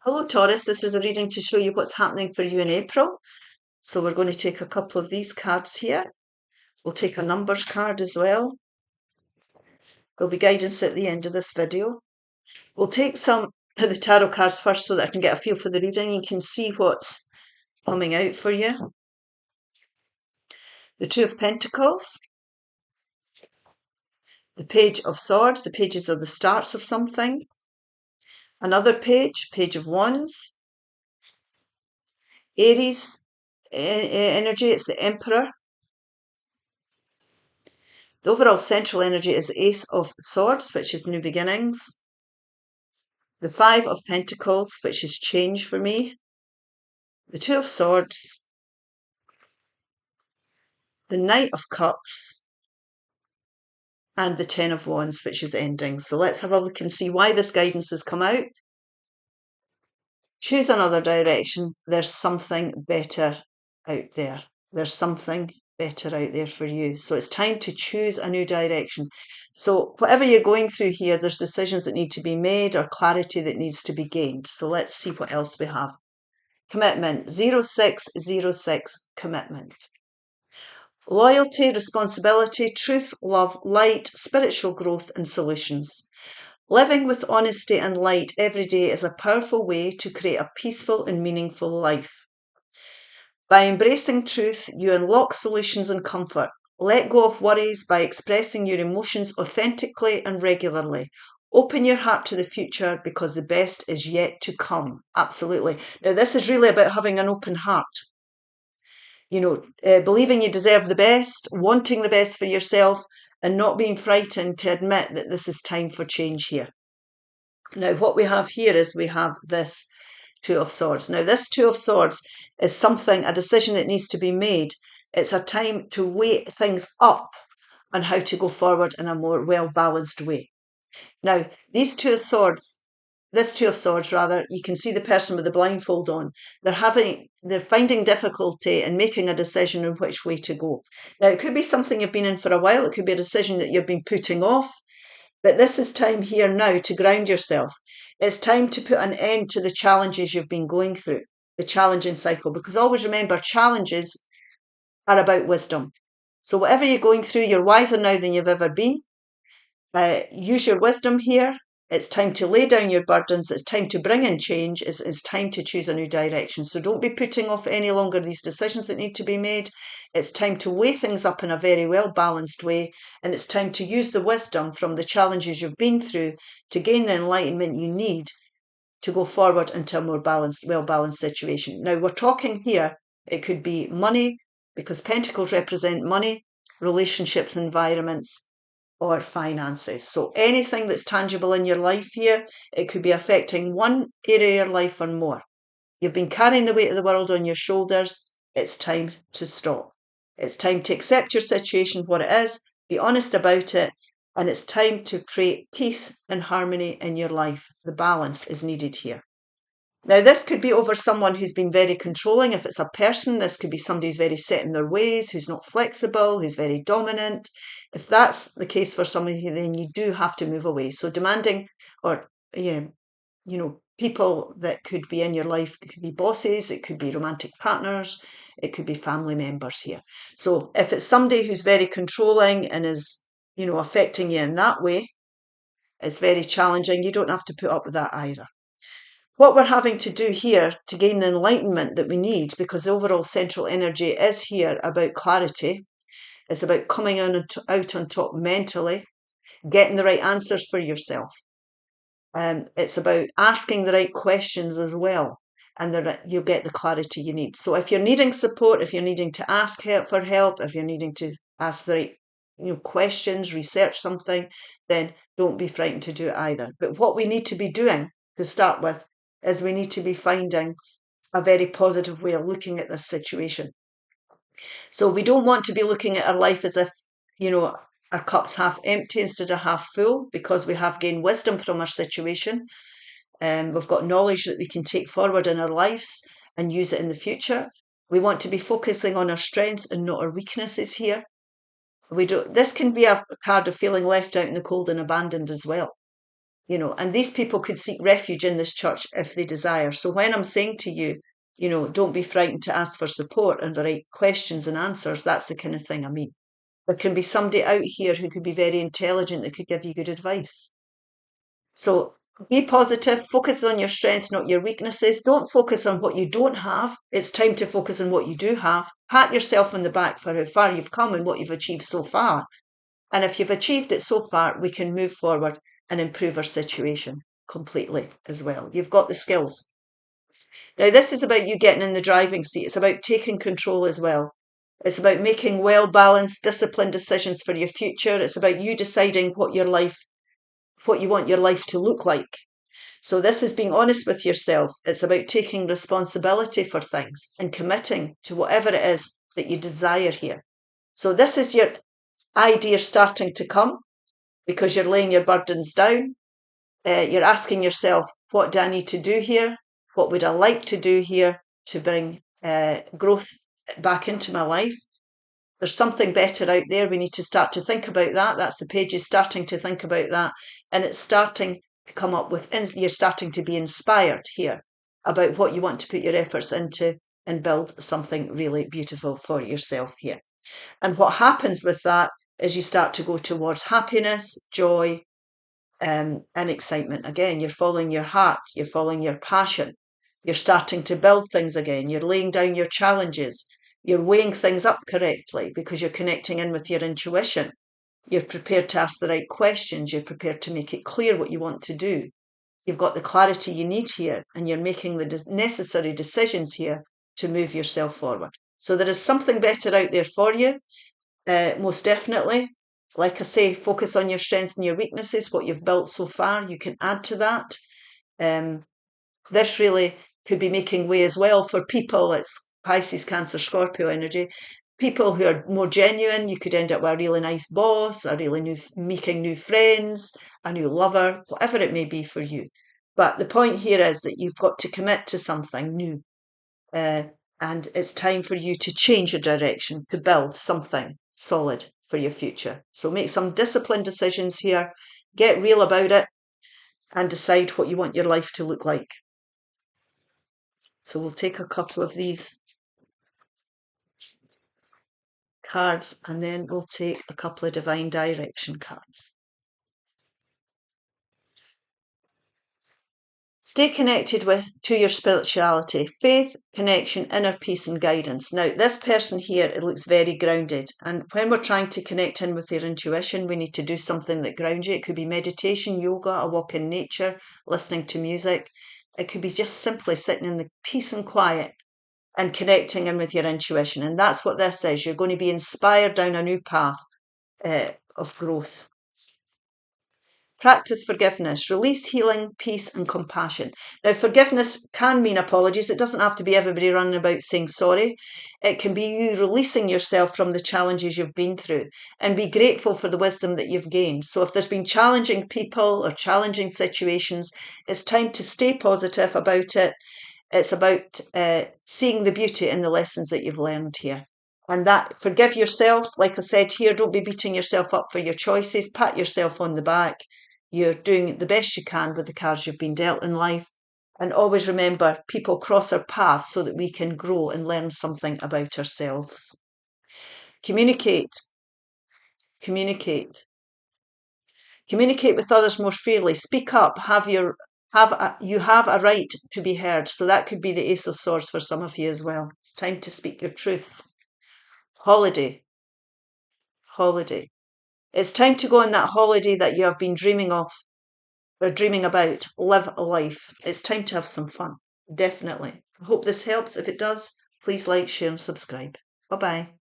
Hello Taurus, this is a reading to show you what's happening for you in April. So we're going to take a couple of these cards here. We'll take a numbers card as well. There'll be guidance at the end of this video. We'll take some of the tarot cards first so that I can get a feel for the reading. You can see what's coming out for you. The Two of Pentacles. The Page of Swords. The pages are the starts of something. Another page, Page of Wands. Aries energy, it's the Emperor. The overall central energy is the Ace of Swords, which is new beginnings. The Five of Pentacles, which is change for me. The Two of Swords. The Knight of Cups. And the Ten of Wands, which is ending. So let's have a look and see why this guidance has come out. Choose another direction. There's something better out there. There's something better out there for you. So it's time to choose a new direction. So whatever you're going through here, there's decisions that need to be made or clarity that needs to be gained. So let's see what else we have. Commitment, 0606, commitment. Loyalty, responsibility, truth, love, light, spiritual growth and solutions. Living with honesty and light every day is a powerful way to create a peaceful and meaningful life. By embracing truth, you unlock solutions and comfort. Let go of worries by expressing your emotions authentically and regularly. Open your heart to the future because the best is yet to come. Absolutely. Now, this is really about having an open heart. You know, believing you deserve the best, wanting the best for yourself, and not being frightened to admit that this is time for change here. Now, what we have here is we have this Two of Swords. Now, this Two of Swords is something, a decision that needs to be made. It's a time to weigh things up on how to go forward in a more well-balanced way. Now, this Two of Swords, you can see the person with the blindfold on. They're finding difficulty in making a decision on which way to go. Now, it could be something you've been in for a while. It could be a decision that you've been putting off. But this is time here now to ground yourself. It's time to put an end to the challenges you've been going through, the challenging cycle. Because always remember, challenges are about wisdom. So whatever you're going through, you're wiser now than you've ever been. Use your wisdom here. It's time to lay down your burdens. It's time to bring in change. It's time to choose a new direction. So don't be putting off any longer these decisions that need to be made. It's time to weigh things up in a very well-balanced way. And it's time to use the wisdom from the challenges you've been through to gain the enlightenment you need to go forward into a more balanced, well-balanced situation. Now, we're talking here, it could be money, because pentacles represent money, relationships, environments, or finances. So anything that's tangible in your life here, it could be affecting one area of your life or more. You've been carrying the weight of the world on your shoulders. It's time to stop. It's time to accept your situation, what it is, be honest about it, and it's time to create peace and harmony in your life. The balance is needed here. Now, this could be over someone who's been very controlling. If it's a person, this could be somebody who's very set in their ways, who's not flexible, who's very dominant. If that's the case for somebody, then you do have to move away. So demanding or, people that could be in your life, it could be bosses, it could be romantic partners, it could be family members here. So if it's somebody who's very controlling and is, affecting you in that way, it's very challenging. You don't have to put up with that either. What we're having to do here to gain the enlightenment that we need, because the overall central energy is here about clarity, it's about coming out on top mentally, getting the right answers for yourself. It's about asking the right questions as well, and you'll get the clarity you need. So if you're needing support, if you're needing to ask for help, if you're needing to ask the right questions, research something, then don't be frightened to do it either. But what we need to be doing to start with is we need to be finding a very positive way of looking at this situation. So we don't want to be looking at our life as if, our cup's half empty instead of half full, because we have gained wisdom from our situation. We've got knowledge that we can take forward in our lives and use it in the future. We want to be focusing on our strengths and not our weaknesses here. This can be a card of feeling left out in the cold and abandoned as well. you know, and these people could seek refuge in this church if they desire. So when I'm saying to you, you know, don't be frightened to ask for support and the right questions and answers, that's the kind of thing I mean. There can be somebody out here who could be very intelligent that could give you good advice. So be positive, focus on your strengths, not your weaknesses. Don't focus on what you don't have. It's time to focus on what you do have. Pat yourself on the back for how far you've come and what you've achieved so far. And if you've achieved it so far, we can move forward and improve our situation completely as well. You've got the skills. Now, this is about you getting in the driving seat. It's about taking control as well. It's about making well-balanced, disciplined decisions for your future. It's about you deciding what you want your life to look like. So this is being honest with yourself. It's about taking responsibility for things and committing to whatever it is that you desire here. So this is your idea starting to come because you're laying your burdens down. You're asking yourself, what do I need to do here? What would I like to do here to bring growth back into my life? There's something better out there. We need to start to think about that. That's the pages starting to think about that. And it's starting to come up with, you're starting to be inspired here about what you want to put your efforts into and build something really beautiful for yourself here. And what happens with that is you start to go towards happiness, joy, and excitement. Again, you're following your heart, you're following your passion. You're starting to build things again. You're laying down your challenges. You're weighing things up correctly because you're connecting in with your intuition. You're prepared to ask the right questions. You're prepared to make it clear what you want to do. You've got the clarity you need here, and you're making the necessary decisions here to move yourself forward. So there is something better out there for you, most definitely. Like I say, focus on your strengths and your weaknesses, what you've built so far. You can add to that. This really could be making way as well for people. It's Pisces, Cancer, Scorpio energy. People who are more genuine, you could end up with a really nice boss, making new friends, a new lover, whatever it may be for you. But the point here is that you've got to commit to something new. And it's time for you to change your direction, to build something solid for your future. So make some disciplined decisions here, get real about it, and decide what you want your life to look like. So we'll take a couple of these cards and then we'll take a couple of divine direction cards. Stay connected to your spirituality, faith, connection, inner peace and guidance. Now, this person here, it looks very grounded. And when we're trying to connect in with your intuition, we need to do something that grounds you. It could be meditation, yoga, a walk in nature, listening to music. It could be just simply sitting in the peace and quiet and connecting in with your intuition. And that's what this is. You're going to be inspired down a new path of growth. Practice forgiveness, release healing, peace and compassion. Now, forgiveness can mean apologies. It doesn't have to be everybody running about saying sorry. It can be you releasing yourself from the challenges you've been through and be grateful for the wisdom that you've gained. So if there's been challenging people or challenging situations, it's time to stay positive about it. It's about seeing the beauty in the lessons that you've learned here. And that, forgive yourself. Like I said here, don't be beating yourself up for your choices. Pat yourself on the back. You're doing the best you can with the cards you've been dealt in life. And always remember, people cross our paths so that we can grow and learn something about ourselves. Communicate. Communicate. Communicate with others more freely. Speak up. You have a right to be heard. So that could be the Ace of Swords for some of you as well. It's time to speak your truth. Holiday. Holiday. It's time to go on that holiday that you have been dreaming of or dreaming about. Live a life. It's time to have some fun. Definitely. I hope this helps. If it does, please like, share and subscribe. Bye-bye.